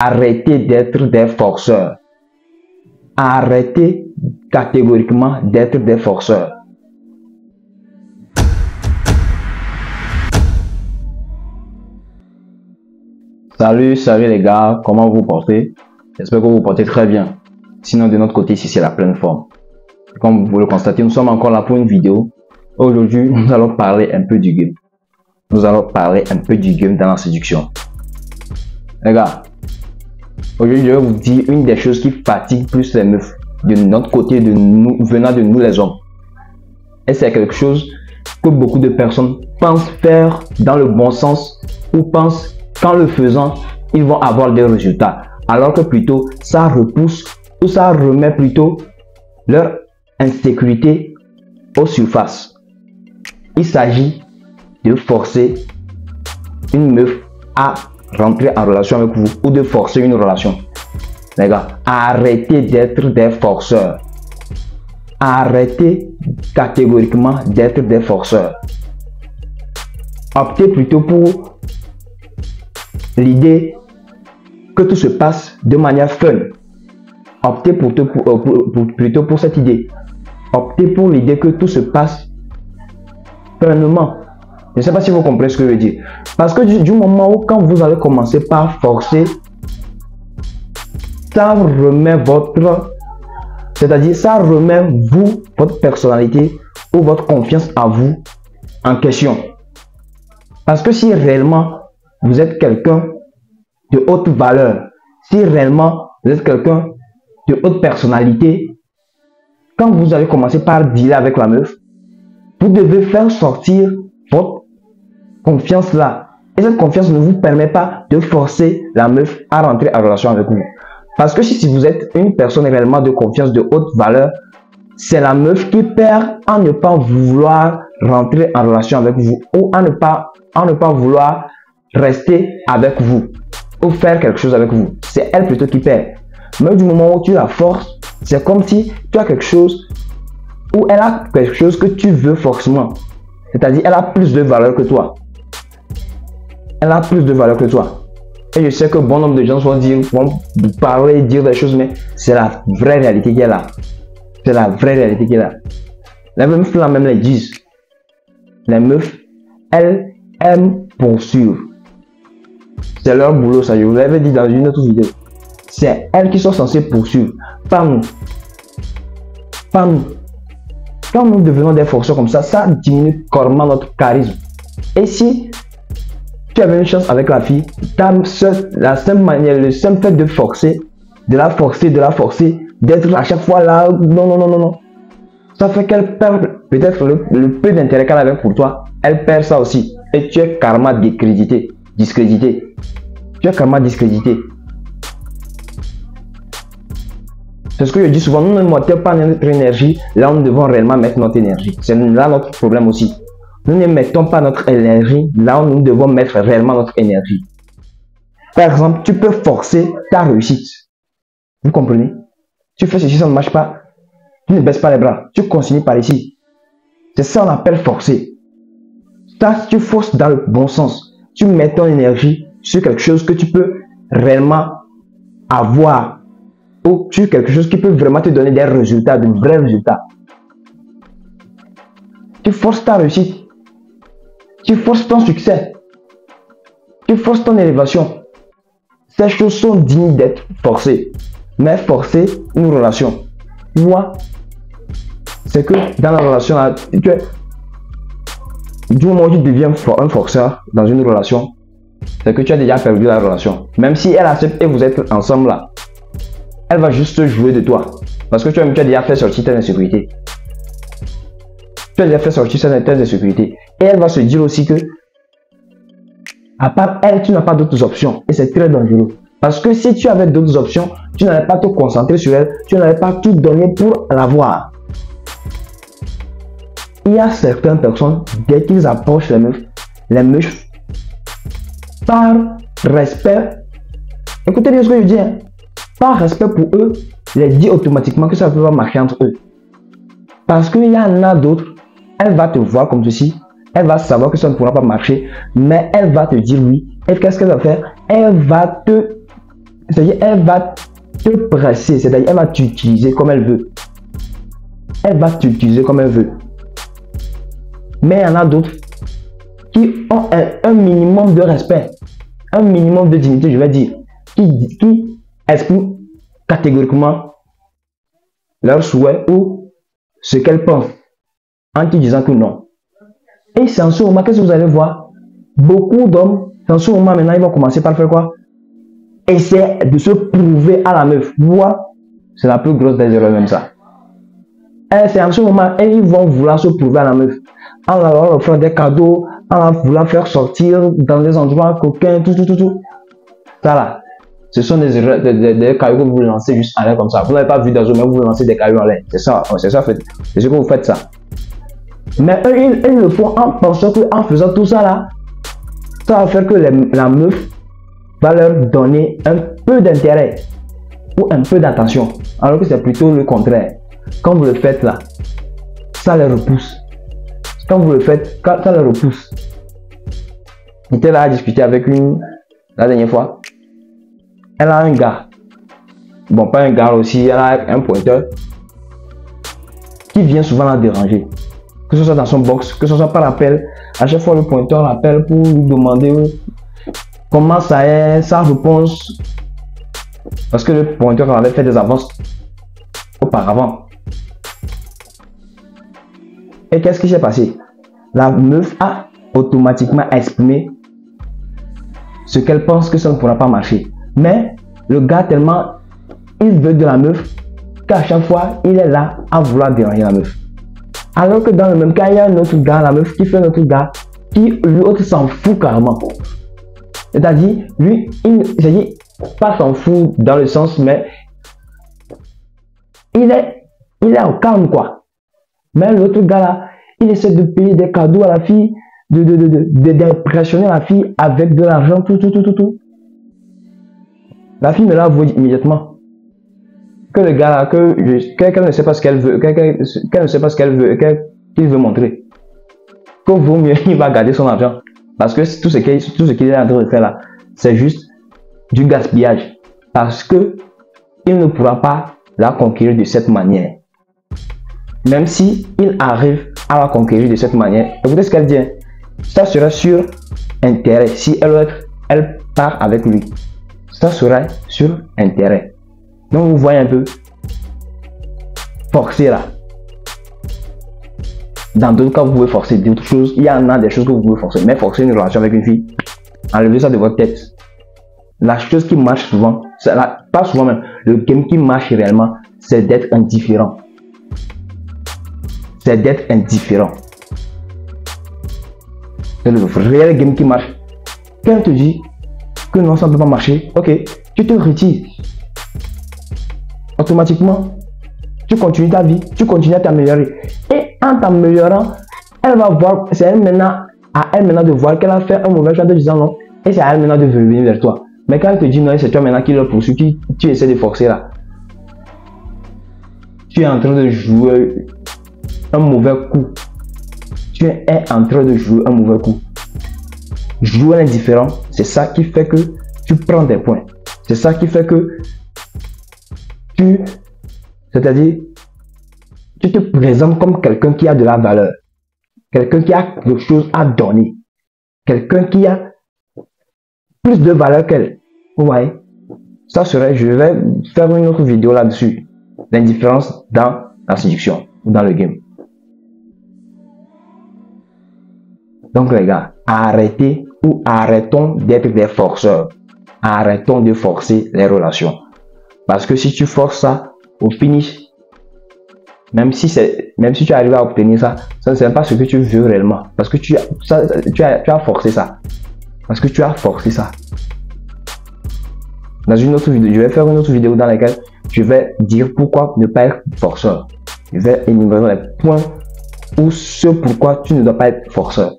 Arrêtez d'être des forceurs. Arrêtez catégoriquement d'être des forceurs. Salut les gars, comment vous vous portez? J'espère que vous vous portez très bien. Sinon, de notre côté, ici, c'est la pleine forme. Comme vous le constatez, nous sommes encore là pour une vidéo. Aujourd'hui, nous allons parler un peu du game. Nous allons parler un peu du game dans la séduction. Les gars, aujourd'hui, je vais vous dire une des choses qui fatigue plus les meufs de notre côté, venant de nous les hommes. Et c'est quelque chose que beaucoup de personnes pensent faire dans le bon sens ou pensent qu'en le faisant, ils vont avoir des résultats. Alors que plutôt, ça repousse ou ça remet plutôt leur insécurité aux surfaces. Il s'agit de forcer une meuf à rentrer en relation avec vous ou de forcer une relation. Les gars, arrêtez d'être des forceurs. Arrêtez catégoriquement d'être des forceurs. Optez plutôt pour l'idée que tout se passe de manière fun. Optez plutôt pour cette idée. Optez pour l'idée que tout se passe funement. Je ne sais pas si vous comprenez ce que je veux dire. Parce que du moment où quand vous allez commencer par forcer, ça remet ça remet vous, votre personnalité ou votre confiance à vous en question. Parce que si réellement vous êtes quelqu'un de haute valeur, si réellement vous êtes quelqu'un de haute personnalité, quand vous allez commencer par dealer avec la meuf, vous devez faire sortir votre confiance là. Et cette confiance ne vous permet pas de forcer la meuf à rentrer en relation avec vous. Parce que si vous êtes une personne réellement de confiance de haute valeur, c'est la meuf qui perd en ne pas vouloir rentrer en relation avec vous ou en ne pas vouloir rester avec vous ou faire quelque chose avec vous. C'est elle plutôt qui perd. Mais du moment où tu la forces, c'est comme si tu as quelque chose ou elle a quelque chose que tu veux forcément. C'est-à-dire elle a plus de valeur que toi. Elle a plus de valeur que toi. Et je sais que bon nombre de gens vont parler, dire des choses, mais c'est la vraie réalité qui est là. C'est la vraie réalité qui est là. Les meufs là même les disent. Les meufs, elles aiment poursuivre. C'est leur boulot, ça. Je vous l'avais dit dans une autre vidéo. C'est elles qui sont censées poursuivre. Pas nous. Pas nous. Quand nous devenons des forceurs comme ça diminue carrément notre charisme. Et si tu avais une chance avec la fille, la simple manière, le simple fait de forcer, de la forcer, d'être à chaque fois là, non. Ça fait qu'elle perd peut-être le peu d'intérêt qu'elle avait pour toi, elle perd ça aussi. Et tu es carrément discrédité. Tu es carrément discrédité. C'est ce que je dis souvent, nous ne mettons pas notre énergie là où nous devons réellement mettre notre énergie. C'est là notre problème aussi. Nous ne mettons pas notre énergie là où nous devons mettre réellement notre énergie. Par exemple, tu peux forcer ta réussite. Vous comprenez? Tu fais ceci, ça ne marche pas. Tu ne baisses pas les bras. Tu continues par ici. C'est ça qu'on appelle forcer. Ça, tu forces dans le bon sens. Tu mets ton énergie sur quelque chose que tu peux réellement avoir. Ou sur quelque chose qui peut vraiment te donner des résultats, de vrais résultats. Tu forces ta réussite. Tu forces ton succès. Tu forces ton élévation. Ces choses sont dignes d'être forcées. Mais forcer une relation. Moi, c'est que dans la relation, du moment où tu deviens un forceur dans une relation, c'est que tu as déjà perdu la relation. Même si elle accepte et vous êtes ensemble là, elle va juste jouer de toi. Parce que tu as déjà fait sortir tes insécurités. Tu as déjà fait sortir tes insécurités. Et elle va se dire aussi que, à part elle, tu n'as pas d'autres options. Et c'est très dangereux. Parce que si tu avais d'autres options, tu n'allais pas te concentrer sur elle. Tu n'allais pas tout donner pour l'avoir. Il y a certaines personnes, dès qu'ils approchent les meufs, par respect, écoutez bien ce que je dis, hein, par respect pour eux, les dit automatiquement que ça ne peut pas marcher entre eux. Parce qu'il y en a d'autres, elle va te voir comme ceci, elle va savoir que ça ne pourra pas marcher, mais elle va te dire oui. Et qu'est-ce qu'elle va faire? Elle va te c'est-à-dire elle va te presser, c'est-à-dire elle va t'utiliser comme elle veut. Elle va t'utiliser comme elle veut. Mais il y en a d'autres qui ont un minimum de respect, un minimum de dignité, je vais dire, qui expriment catégoriquement leurs souhaits ou ce qu'elles pensent en te disant que non. Et c'est en ce moment, qu'est-ce que vous allez voir? Beaucoup d'hommes, c'est en ce moment maintenant, ils vont commencer par faire quoi? Essayer de se prouver à la meuf. Moi, c'est la plus grosse des erreurs, même ça. Et c'est en ce moment, et ils vont vouloir se prouver à la meuf. En allant leur faire des cadeaux, en vouloir faire sortir dans des endroits coquins, tout. Ça là, ce sont des erreurs, des cailloux que vous lancez juste en l'air comme ça. Vous n'avez pas vu dans mais vous lancez des cailloux en l'air. C'est ça, c'est ça, c'est ce que vous faites ça. Mais eux, ils le font en pensant qu'en faisant tout ça là, ça va faire que la meuf va leur donner un peu d'intérêt ou un peu d'attention. Alors que c'est plutôt le contraire. Quand vous le faites là, ça les repousse. Quand vous le faites, ça les repousse. J'étais là à discuter avec une la dernière fois. Elle a un gars. Bon, pas un gars aussi, elle a un pointeur qui vient souvent la déranger. Que ce soit dans son box, que ce soit par appel. À chaque fois, le pointeur l'appelle pour lui demander comment ça est, sa réponse. Parce que le pointeur avait fait des avances auparavant. Et qu'est-ce qui s'est passé? La meuf a automatiquement exprimé ce qu'elle pense que ça ne pourra pas marcher. Mais le gars, tellement il veut de la meuf qu'à chaque fois, il est là à vouloir déranger la meuf. Alors que dans le même cas, il y a un autre gars, la meuf qui fait un autre gars, qui lui autre s'en fout carrément. C'est-à-dire, lui, c'est-à-dire, pas s'en fout dans le sens, mais il est au calme, quoi. Mais l'autre gars là, il essaie de payer des cadeaux à la fille, d'impressionner la fille avec de l'argent, tout. La fille me l'avoue immédiatement. Que le gars là, qu'elle ne sait pas ce qu'elle veut, qu'elle ne sait pas ce qu'elle veut, qu'il veut montrer. Que vaut mieux, il va garder son argent. Parce que tout ce qu'il est en train de faire là, c'est juste du gaspillage. Parce que il ne pourra pas la conquérir de cette manière. Même si il arrive à la conquérir de cette manière, écoutez ce qu'elle dit. Ça sera sur intérêt. Si elle part avec lui, ça sera sur intérêt. Donc vous voyez un peu, forcer là. Dans d'autres cas, vous pouvez forcer d'autres choses. Il y en a des choses que vous pouvez forcer. Mais forcer une relation avec une fille, enlevez ça de votre tête. La chose qui marche souvent, pas souvent même, le game qui marche réellement, c'est d'être indifférent. C'est d'être indifférent. C'est le réel game qui marche. Quand on te dit que non, ça ne peut pas marcher, ok, tu te retires. Automatiquement, tu continues ta vie, tu continues à t'améliorer. Et en t'améliorant, elle va voir, c'est elle maintenant, à elle maintenant de voir qu'elle a fait un mauvais choix de disant non, et c'est à elle maintenant de venir vers toi. Mais quand elle te dit non, c'est toi maintenant qui le poursuit, qui tu essaies de forcer là. Tu es en train de jouer un mauvais coup. Tu es en train de jouer un mauvais coup. Jouer l'indifférent, c'est ça qui fait que tu prends des points. C'est ça qui fait que c'est-à-dire, tu te présentes comme quelqu'un qui a de la valeur. Quelqu'un qui a quelque chose à donner. Quelqu'un qui a plus de valeur qu'elle. Vous voyez? Ça serait, je vais faire une autre vidéo là-dessus. L'indifférence dans la séduction ou dans le game. Donc les gars, arrêtez ou arrêtons d'être des forceurs. Arrêtons de forcer les relations. Parce que si tu forces ça, au finish, même si tu arrives à obtenir ça, ça ne sert pas ce que tu veux réellement. Parce que tu as forcé ça. Parce que tu as forcé ça. Dans une autre vidéo, je vais faire une autre vidéo dans laquelle je vais dire pourquoi ne pas être forceur. Je vais énumérer les points ou ce pourquoi tu ne dois pas être forceur.